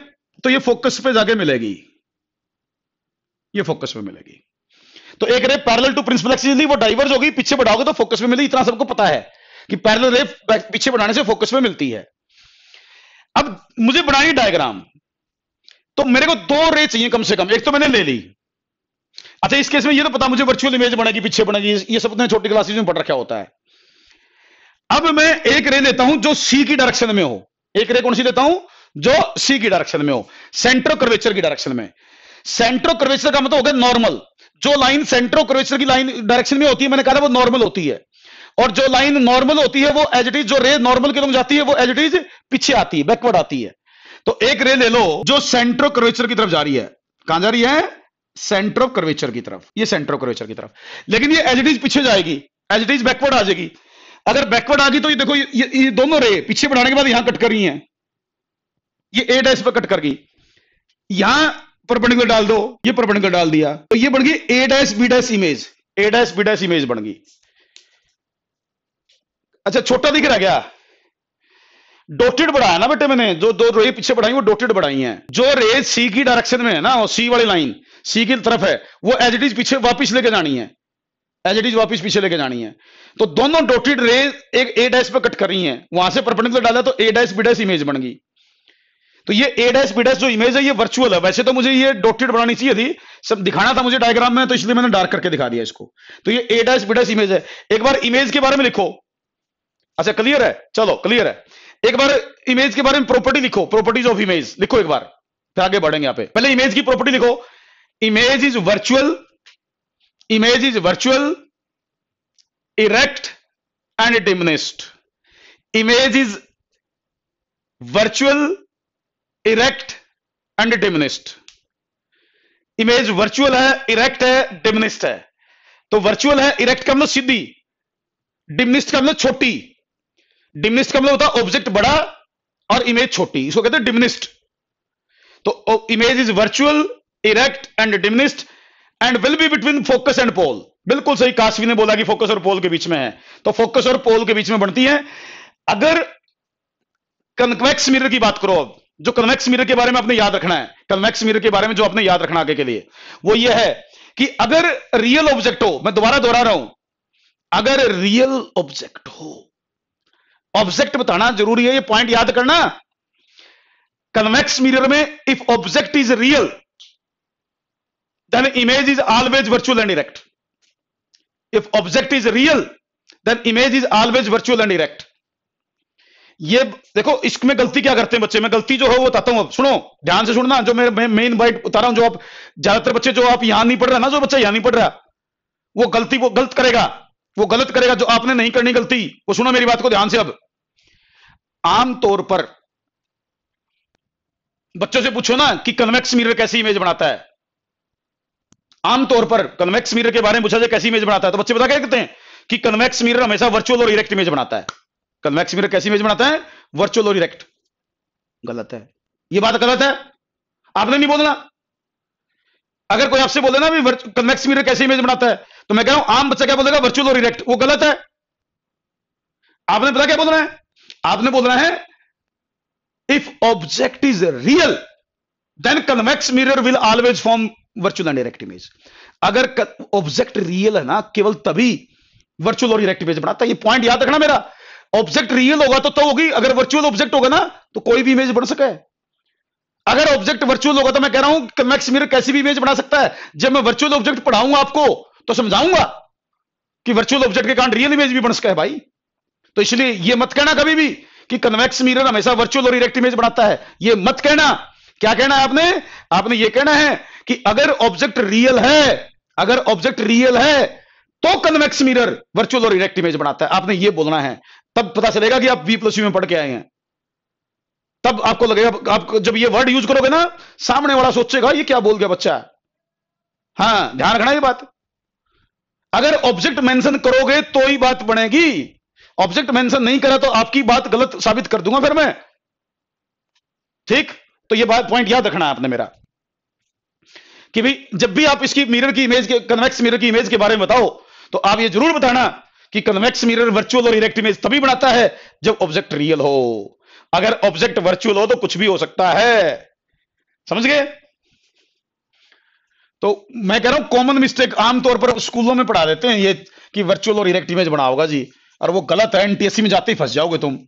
तो ये फोकस पे जाके मिलेगी, ये फोकस पे मिलेगी। तो एक ray parallel to principal axis ली, वो डाइवर्ज होगी, पीछे बढ़ाओगे तो फोकस पे मिलेगी। इतना सबको पता है कि पैरेलल रे पीछे बढ़ाने से फोकस पे मिलती है। अब मुझे बनानी डायग्राम, तो मेरे को 2 रे चाहिए कम से कम, एक तो मैंने ले ली। अच्छा इस केस में ये तो पता मुझे वर्चुअल इमेज बनेगी, पीछे बनेगी, ये सब ने छोटी क्लासेस में पढ़ रखा होता है। अब मैं एक रे लेता हूं जो सी की डायरेक्शन में हो, एक रे कौन सी लेता हूं जो सी की डायरेक्शन में हो, सेंटर कर्वेचर की डायरेक्शन में। सेंटर कर्वेचर का मतलब हो गया नॉर्मल। जो लाइन सेंटर कर्वेचर की लाइन डायरेक्शन में होती है, मैंने कहा वो नॉर्मल होती है, और जो लाइन नॉर्मल होती है वो एज इट इज, जो रे नॉर्मल की तरफ जाती है वो एज इट इज पीछे आती है, बैकवर्ड आती है। तो एक रे ले लो जो सेंटर ऑफ कर्वेचर की तरफ जा रही है, कहां जा रही है, सेंटर ऑफ कर्वेचर की तरफ, ये सेंटर ऑफ कर्वेचर की तरफ, लेकिन ये एज इट इज पीछे जाएगी, एज इट इज बैकवर्ड आ जाएगी। अगर बैकवर्ड आ गई तो ये देखो ये दोनों रे पीछे बढ़ाने के बाद यहां कट कर रही हैं, ये ए डैश पर कट कर गई, यहां परपेंडिकुलर डाल दो, ये परपेंडिकुलर डाल दिया, तो ये बन गई ए डैश बी डैश इमेज, ए डैश बी डैश इमेज बन गई। अच्छा छोटा दिख रहा क्या, डॉटेड बढ़ाया ना बेटे मैंने, जो 2 रे पीछे बढ़ाई वो डॉटेड बढ़ाई हैं। जो रे सी की डायरेक्शन में है ना, और सी वाली लाइन सी की तरफ है, वो एज इट इज पीछे वापस लेके जानी है, एज इट इज वापस पीछे लेके जानी है। तो दोनों डॉटेड रे एक ए डैश पे कट कर रही हैं, वहां से परपेंडिकुलर डाला तो ए डैश बी डैश इमेज बन गई। तो ये ए डैश बी डैश जो इमेज है ये वर्चुअल है, वैसे तो मुझे ये डॉटेड बनानी चाहिए थी, सब दिखाना था मुझे डायग्राम में, तो इसलिए मैंने डार्क करके दिखा दिया इसको। तो ये ए डैश बी डैश इमेज है। एक बार इमेज के बारे में लिखो, अच्छा क्लियर है, चलो क्लियर है। एक बार इमेज के बारे में प्रॉपर्टी लिखो, प्रॉपर्टीज ऑफ इमेज लिखो एक बार, फिर आगे बढ़ेंगे। यहां पे पहले इमेज की प्रॉपर्टी लिखो, image is virtual, image is virtual, erect and diminished. Image is virtual, erect and diminished. Image virtual है, इरेक्ट है, डिमिनिश्ड है। तो वर्चुअल है, इरेक्ट का मतलब सीधी, डिमिनिश्ड का मतलब छोटी। डिमिनिश्ड का मतलब होता है ऑब्जेक्ट बड़ा और इमेज छोटी, इसको कहते हैं डिमिनिश्ड। तो image is virtual, erect and diminished and will be between focus and pole. बिल्कुल सही, काशवी ने बोला कि फोकस और पोल के बीच में है, तो फोकस और पोल के बीच में बनती है। अगर कन्वेक्स मिरर की बात करो, जो कन्वेक्स मिरर के बारे में आपने याद रखना है, कन्वेक्स मिरर के बारे में जो आपने याद रखना आगे के लिए, वो ये है कि अगर रियल ऑब्जेक्ट हो, मैं दोबारा दोहरा रहा हूं, अगर रियल ऑब्जेक्ट हो, ऑब्जेक्ट बताना जरूरी है, ये पॉइंट याद करना। कन्वेक्स मिरर में if object is real then image is always virtual and erect. If object is real then image is always virtual and erect. ये देखो इसमें गलती क्या करते हैं बच्चे, मैं गलती जो है वो बताता हूं, सुनो ध्यान से सुनना, जो मैं मेन बाइट बता रहा हूं, जो आप ज्यादातर बच्चे जो आप यहां नहीं पढ़ रहा ना, जो बच्चा यहां नहीं पढ़ रहा वो गलती वो गलत करेगा, वो गलत करेगा, जो आपने नहीं करनी गलती वो सुनो मेरी बात को ध्यान से। अब आमतौर पर बच्चों से पूछो ना कि कन्वेक्स मिरर कैसी इमेज बनाता है, आमतौर पर कन्वेक्स मिरर के बारे में पूछा जाए कैसी इमेज बनाता है, तो बच्चे बता क्या कहते हैं कि कन्वेक्स मिरर हमेशा वर्चुअल और इरेक्ट इमेज बनाता है। कन्वेक्स मिरर कैसी इमेज बनाता है, वर्चुअल और इरेक्ट। गलत है, ये बात गलत है, आपने नहीं बोलना। अगर कोई आपसे बोले ना भी कन्वेक्स मिरर कैसी इमेज बनाता है, तो मैं कह रहा हूं आम बच्चा क्या बोलेगा, वर्चुअल और इरेक्ट, वो गलत है। आपने पता क्या बोलना है, आपने बोलना है if object is real then convex mirror will always form virtual and erect image. अगर ऑब्जेक्ट रियल है ना, केवल तभी वर्चुअल और इरेक्ट इमेज बनाता है। ये पॉइंट याद रखना मेरा, ऑब्जेक्ट रियल होगा तो होगी, अगर वर्चुअल ऑब्जेक्ट होगा ना तो कोई भी इमेज बन सके। अगर ऑब्जेक्ट वर्चुअल होगा तो मैं कह रहा हूं कन्वेक्स मिरर कैसी भी इमेज बना सकता है। जब मैं वर्चुअल ऑब्जेक्ट पढ़ाऊंगा आपको तो समझाऊंगा कि वर्चुअल ऑब्जेक्ट के कारण रियल इमेज भी बन सके है भाई। तो इसलिए ये मत कहना कभी भी कि कन्वेक्स मिरर हमेशा वर्चुअल और इरेक्ट इमेज बनाता है, ये मत कहना। क्या कहना है आपने, आपने ये कहना है कि अगर ऑब्जेक्ट रियल है, अगर ऑब्जेक्ट रियल है तो कन्वेक्स मिरर वर्चुअल और इरेक्ट इमेज बनाता है, आपने ये बोलना है। तब पता चलेगा कि आप V+U में पढ़ के आए हैं। तब आपको लगेगा, आप जब ये वर्ड यूज करोगे ना, सामने वाला सोचेगा ये क्या बोल गया बच्चा। हां, ध्यान रखना ये बात। अगर ऑब्जेक्ट मेंशन करोगे तो ही बात बनेगी, ऑब्जेक्ट मेंशन नहीं करा तो आपकी बात गलत साबित कर दूंगा फिर मैं। ठीक, तो ये बात पॉइंट याद रखना है आपने मेरा कि भाई जब भी आप इसकी मिरर की इमेज के, कन्वेक्स मिरर की इमेज के बारे में बताओ तो आप ये जरूर बताना कि कन्वेक्स मिरर वर्चुअल और इरेक्ट इमेज तभी बनाता है जब ऑब्जेक्ट रियल हो। अगर ऑब्जेक्ट वर्चुअल हो तो कुछ भी हो सकता है, समझ गए। तो मैं कह रहा हूं कॉमन मिस्टेक आमतौर पर स्कूलों में पढ़ा देते हैं ये कि वर्चुअल और इरेक्ट इमेज बनाओगा जी, और वो गलत है। NTSC में जाते ही फंस जाओगे तुम,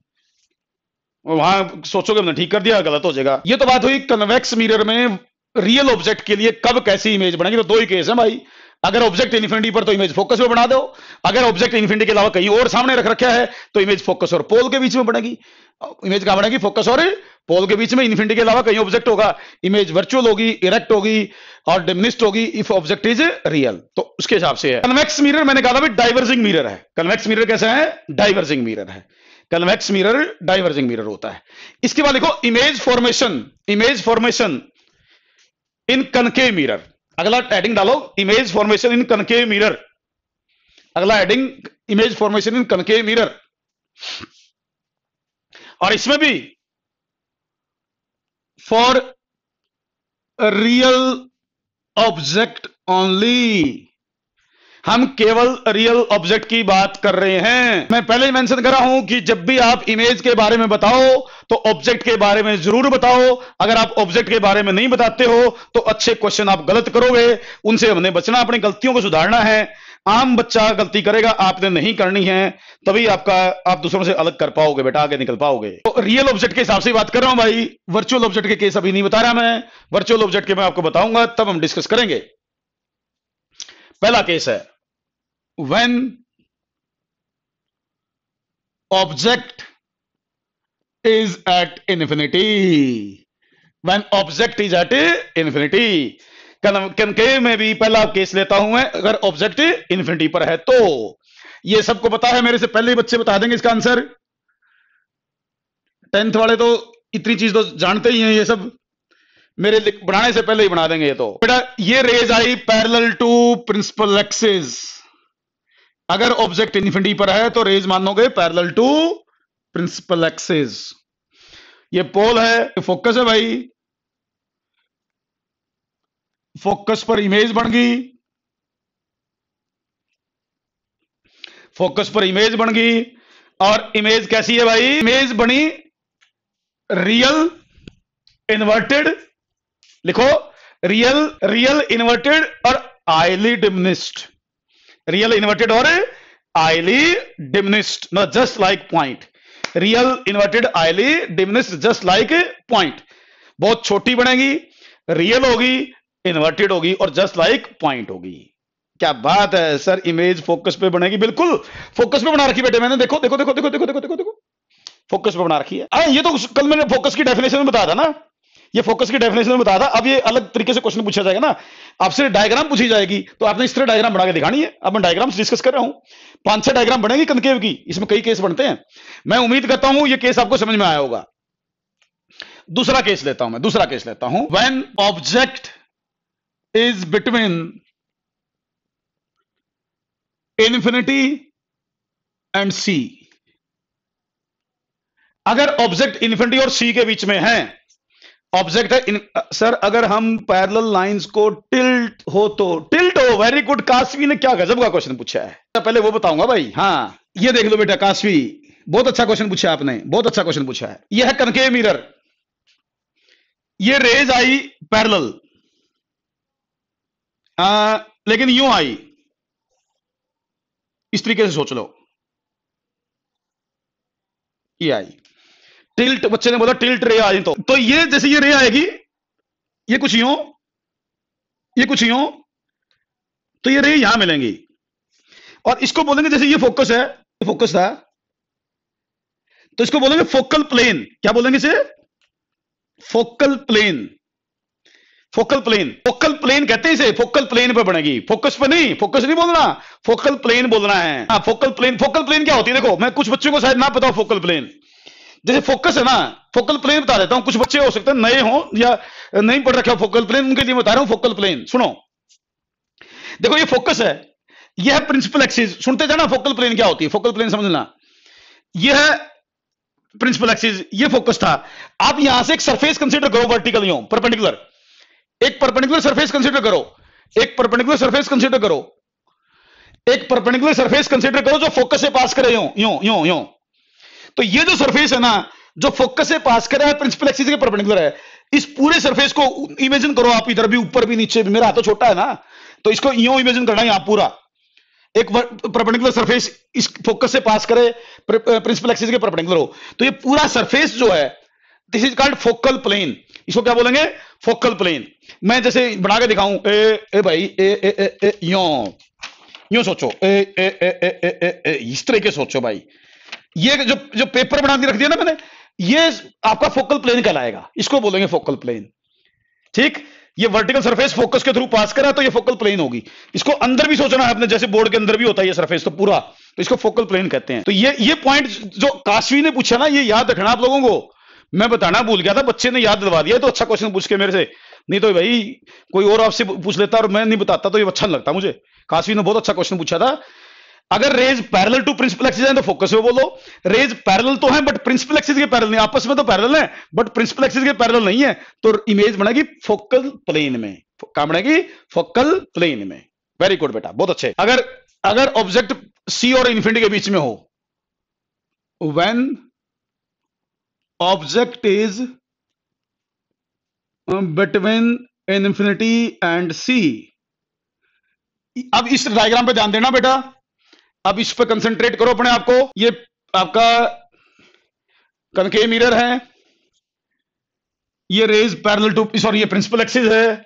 वहां सोचोगे हमने ठीक कर दिया, गलत हो जाएगा। ये तो बात हुई कन्वेक्स मिरर में रियल ऑब्जेक्ट के लिए कब कैसी इमेज बनेगी। तो दो ही केस है भाई, अगर ऑब्जेक्ट इन्फिनिटी पर तो इमेज फोकस में बना दो, अगर ऑब्जेक्ट इन्फिनिटी के अलावा कहीं और सामने रख रखा है तो इमेज फोकस और पोल के बीच में बनेगी। इमेज कहां बनेगी, फोकस और पोल के बीच में। इन्फिनिटी के अलावा कहीं ऑब्जेक्ट होगा, इमेज वर्चुअल होगी, इरेक्ट होगी और डिमिनिश्ड होगी इफ ऑब्जेक्ट इज रियल। तो उसके हिसाब से है। कन्वेक्स मिरर मैंने कहा था भाई डाइवर्जिंग मिरर है। कन्वेक्स मिरर कैसा है, डाइवर्जिंग मिरर है। कन्वेक्स मिरर डाइवर्जिंग मिरर होता है। इसके बाद देखो image formation, image formation in concave mirror. अगला हेडिंग डालो, image formation in concave mirror. अगला heading image formation in concave mirror. और इसमें भी फॉर रियल ऑब्जेक्ट ओनली, हम केवल रियल ऑब्जेक्ट की बात कर रहे हैं। मैं पहले ही मेंशन कर रहा हूं कि जब भी आप इमेज के बारे में बताओ तो ऑब्जेक्ट के बारे में जरूर बताओ। अगर आप ऑब्जेक्ट के बारे में नहीं बताते हो तो अच्छे क्वेश्चन आप गलत करोगे, उनसे हमने बचना, अपनी गलतियों को सुधारना है। आम बच्चा गलती करेगा, आपने नहीं करनी है, तभी आप दूसरों से अलग कर पाओगे बेटा, आगे निकल पाओगे। तो रियल ऑब्जेक्ट के हिसाब से बात कर रहा हूं भाई, वर्चुअल ऑब्जेक्ट के केस अभी नहीं बता रहा मैं, वर्चुअल ऑब्जेक्ट के मैं आपको बताऊंगा तब हम डिस्कस करेंगे। पहला केस है when object is at infinity, when object is at infinity। Concave में भी पहला केस लेता हूं मैं, अगर ऑब्जेक्ट इन्फिनिटी पर है तो। ये सबको पता है, मेरे से पहले ही बच्चे बता देंगे इसका आंसर। 10th वाले तो इतनी चीज तो जानते ही हैं, ये सब मेरे बनाने से पहले ही बना देंगे ये तो। बेटा ये रेज आई पैरेलल टू प्रिंसिपल एक्सिस। अगर ऑब्जेक्ट इन्फिनिटी पर है तो रेज मानोगे पैरेलल टू प्रिंसिपल एक्सिस। ये पोल है, फोकस है भाई, फोकस पर इमेज बन गई, फोकस पर इमेज बन गई। और इमेज कैसी है भाई, इमेज बनी रियल इन्वर्टेड, लिखो रियल, रियल इन्वर्टेड और हाईली डिमिनिश्ड। रियल इन्वर्टेड और highly diminished, not just like point. Real inverted highly diminished just like point. बहुत छोटी बनेगी, रियल होगी, इन्वर्टेड होगी और जस्ट लाइक पॉइंट होगी। क्या बात है सर, इमेज फोकस पे बनेगी, बिल्कुल फोकस पे बना रखी बेटे मैंने, देखो देखो देखो देखो देखो देखो देखो देखो फोकस पे बना रखी है। ये तो कल मैंने फोकस की डेफिनेशन में बताया था ना, ये फोकस की डेफिनेशन में बताया था। अब ये अलग तरीके से क्वेश्चन पूछा जाएगा ना, आपसे डायग्राम पूछी जाएगी तो आपने इस तरह डायग्राम बना के दिखानी है। अब मैं डायग्राम डिस्कस कर रहा हूं, 5-6 डायग्राम बनेगी कनकेव की, इसमें कई केस बनते हैं। मैं उम्मीद करता हूं ये केस आपको समझ में आया होगा। दूसरा केस लेता हूं मैं, दूसरा केस लेता हूं, when object is between infinity and C. अगर ऑब्जेक्ट इन्फिनिटी और सी के बीच में है ऑब्जेक्ट है सर अगर हम पैरेलल लाइंस को टिल्ट हो वेरी गुड। काशवी ने क्या गजब का क्वेश्चन पूछा है, पहले वो बताऊंगा भाई। हाँ ये देख लो बेटा काशवी, बहुत अच्छा क्वेश्चन पूछा आपने, बहुत अच्छा क्वेश्चन पूछा है। यह है कनकेव मिरर, ये रेज आई पैरेलल, लेकिन यूं आई, इस तरीके से सोच लो, ये आई टिल्ट, बच्चे ने बोला टिल्ट रे आई, तो ये जैसे ये रे आएगी, ये कुछ यूं, ये कुछ यूं, तो ये रे यहां मिलेंगी, और इसको बोलेंगे जैसे ये फोकस है, फोकस था, तो इसको बोलेंगे फोकल प्लेन। क्या बोलेंगे इसे? Focal plane. Focal plane, focal plane कहते हैं इसे, फोकल प्लेन पे बनेगी, फोकस पे नहीं, फोकस नहीं बोलना, फोकल प्लेन बोलना है। हाँ फोकल प्लेन, फोकल प्लेन क्या होती है देखो, मैं कुछ बच्चों को शायद ना पता हो फोकल प्लेन, जैसे फोकस है ना, फोकल प्लेन बता देता हूं, कुछ बच्चे हो सकते हैं नए हो या नहीं पढ़ रखे हो फोकल प्लेन, उनके लिए बता रहा हूं फोकल प्लेन। सुनो देखो ये फोकस है, यह है प्रिंसिपल एक्सिस, सुनते जाना फोकल प्लेन क्या होती है, फोकल प्लेन समझना, यह है प्रिंसिपल एक्सिस, ये फोकस था। आप यहां से एक सरफेस कंसीडर करो वर्टिकल, यूं परपेंडिकुलर, एक परपेंडिकुलर सरफेस कंसीडर करो, एक परपेंडिकुलर सरफेस कंसीडर करो, एक परपेंडिकुलर सरफेस कंसीडर करो जो फोकस से पास करे, यूं यूं यूं यूं। तो ये जो सरफेस है ना जो फोकस से पास कर रहा है, प्रिंसिपल एक्सिस के परपेंडिकुलर है, इस पूरे सरफेस को इमेजिन करो आप, इधर भी ऊपर भी नीचे भी, मेरा हाथ तो छोटा है ना, तो इसको यूं इमेजिन करना है, यहां पूरा एक परपेंडिकुलर सरफेस इस फोकस से पास करे, प्रिंसिपल एक्सिस के परपेंडिकुलर हो, तो ये पूरा सरफेस जो है this is called focal plane. इसको क्या बोलेंगे? Focal plane. मैं जैसे बना के दिखाऊं, ए भाई ए यूं यूं सोचो, इस तरह के सोचो भाई, ये जो पेपर बना के रख दिया ना मैंने, ये आपका फोकल प्लेन कहलाएगा, इसको बोलेंगे फोकल प्लेन। ठीक, ये वर्टिकल सरफेस फोकस के थ्रू पास करा तो ये फोकल प्लेन होगी। इसको अंदर भी सोचना है आपने, जैसे बोर्ड के अंदर भी होता है ये सरफेस, तो पूरा, तो इसको फोकल प्लेन कहते हैं। तो ये पॉइंट जो काशवी ने पूछा ना, ये याद रखना आप लोगों को, मैं बताना भूल गया था, बच्चे ने याद दिलवा दिया, तो अच्छा क्वेश्चन पूछ के मेरे से, नहीं तो भाई कोई और आपसे पूछ लेता और मैं नहीं बताता तो ये अच्छा नहीं लगता मुझे। काशवी ने बहुत अच्छा क्वेश्चन पूछा था। अगर rays parallel to principal axis है तो फोकस में बोलो, रेज पैरेलल तो है बट प्रिंसिपल एक्सिस के पैरेलल नहीं, आपस में तो पैरेलल है बट प्रिंसिपल एक्सिस के पैरेलल नहीं है, तो इमेज बनेगी फोकल प्लेन में। क्या बनेगी? फोकल प्लेन में। वेरी गुड बेटा, बहुत अच्छे। अगर ऑब्जेक्ट सी और इन्फिनिटी के बीच में हो, when object is between infinity and C. अब इस डायग्राम पे ध्यान देना बेटा, अब इस पे कंसंट्रेट करो अपने आप को। ये आपका कनकेव मिरर है, ये रेज पैरेलल टू, सॉरी ये प्रिंसिपल एक्सिस है,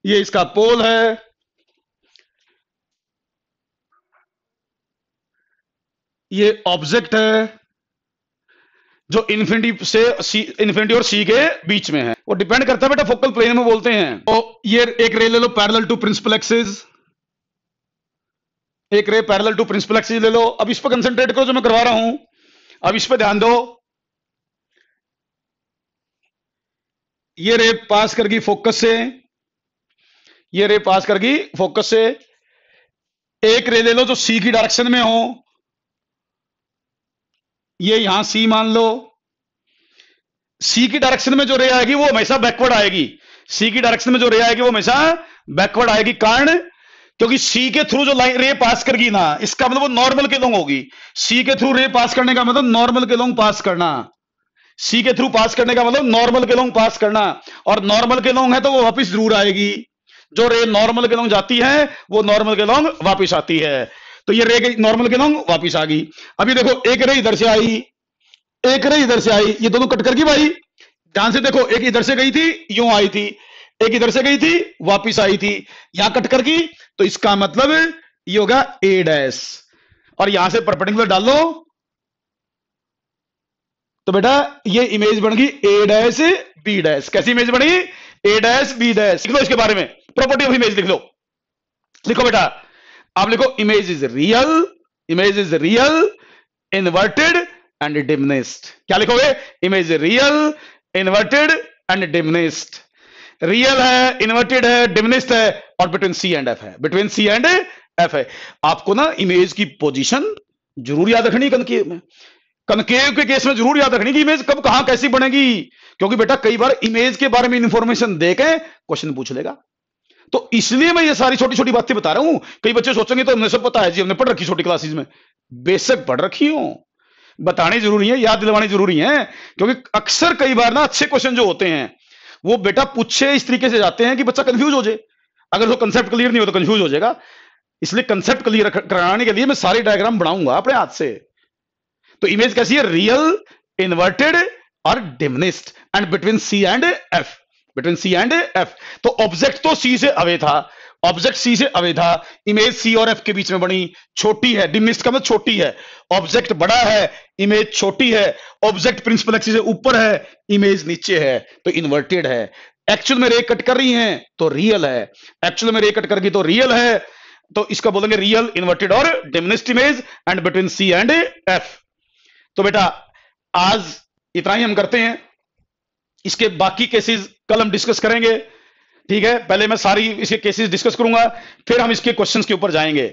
ये इसका पोल है, ये ऑब्जेक्ट है जो इन्फिनिटी और सी के बीच में है। वो डिपेंड करता है बेटा, फोकल प्लेन में बोलते हैं। तो ये एक रे ले लो पैरेलल टू प्रिंसिपल एक्सिस, एक ray parallel to principal axis ले लो। अब इस पर कंसंट्रेट करो जो मैं करवा रहा हूं, अब इस पर ध्यान दो। ये रे पास करगी फोकस से, ये रे पास करगी फोकस से। एक रे ले लो जो सी की डायरेक्शन में हो, ये यहां सी मान लो। सी की डायरेक्शन में जो रे आएगी वो हमेशा बैकवर्ड आएगी, सी की डायरेक्शन में जो रे आएगी वो हमेशा बैकवर्ड आएगी। कारण क्योंकि सी के थ्रू जो लाइन रे पास करेगी ना, इसका मतलब वो नॉर्मल के लॉन्ग होगी। सी के थ्रू रे पास करने का मतलब नॉर्मल के लॉन्ग पास करना, सी के थ्रू पास करने का मतलब नॉर्मल के लॉन्ग पास करना, और नॉर्मल के लॉन्ग है तो वो वापस जरूर आएगी। जो रे नॉर्मल के लॉन्ग जाती है वो नॉर्मल के लॉन्ग वापस आती है, तो ये रे नॉर्मल के लॉन्ग वापस आ गई। अभी देखो एक रे इधर से आई, एक रे इधर से आई, ये दोनों कट कर गई भाई, ध्यान से देखो, एक इधर से गई थी यूं आई थी, एक इधर से गई थी वापस आई थी, यहां कट कर गई, तो इसका मतलब ये होगा ए डैश, और यहां से परपेंडिकुलर डाल लो तो बेटा ये इमेज बन गई ए डैश बी डैश। कैसी इमेज बनी? ए डैश बी डैश। लिख लो इसके बारे में, प्रॉपर्टी ऑफ इमेज लिख लो, लिखो बेटा, आप लिखो image is real, image is real, inverted and diminished. क्या लिखोगे? Image real, inverted and diminished. Real है, इन्वर्टेड है, डिमिनिश्ड है, और बिटवीन सी एंड एफ है, बिटवीन सी एंड एफ है। आपको ना इमेज की पोजीशन जरूर याद रखनी कनकेव में। कनकेव के केस में जरूर याद रखनी कि इमेज कब कहां कैसी बनेगी, क्योंकि बेटा कई बार इमेज के बारे में इंफॉर्मेशन देके क्वेश्चन पूछ लेगा। तो इसलिए मैं ये सारी छोटी छोटी बातें बता रहा हूं। कई बच्चे सोचेंगे तो हमने सब पता है जी, हमने पढ़ रखी छोटी क्लासेस में। बेशक पढ़ रखी हो, बतानी जरूरी है, याद दिलवानी जरूरी है, क्योंकि अक्सर कई बार ना अच्छे क्वेश्चन जो होते हैं वो बेटा पूछे इस तरीके से जाते हैं कि बच्चा कंफ्यूज हो जाए। अगर वो कंसेप्ट क्लियर नहीं हो तो कंफ्यूज हो जाएगा। इसलिए कंसेप्ट क्लियर कराने के लिए मैं सारे डायग्राम बनाऊंगा अपने हाथ से। तो इमेज कैसी है? रियल, इन्वर्टेड और diminished, and between C and F, between C and F. तो ऑब्जेक्ट तो सी से अवे था, ऑब्जेक्ट सी से अवे था, इमेज सी और एफ के बीच में बनी, छोटी है, डिमिनिस्ड का मतलब छोटी है, ऑब्जेक्ट बड़ा है, इमेज छोटी है, ऑब्जेक्ट प्रिंसिपल एक्सिस से ऊपर है, इमेज नीचे है, तो इन्वर्टेड है। एक्चुअल में रे कट कर रही हैं तो रियल है, एक्चुअल में रे कट कर गई तो रियल है। तो इसका बोलेंगे रियल, इन्वर्टेड और diminished image, and between C and F. तो बेटा आज इतना ही हम करते हैं, इसके बाकी केसेस कल हम डिस्कस करेंगे। ठीक है, पहले मैं सारी इसके केसेस डिस्कस करूंगा, फिर हम इसके क्वेश्चंस के ऊपर जाएंगे।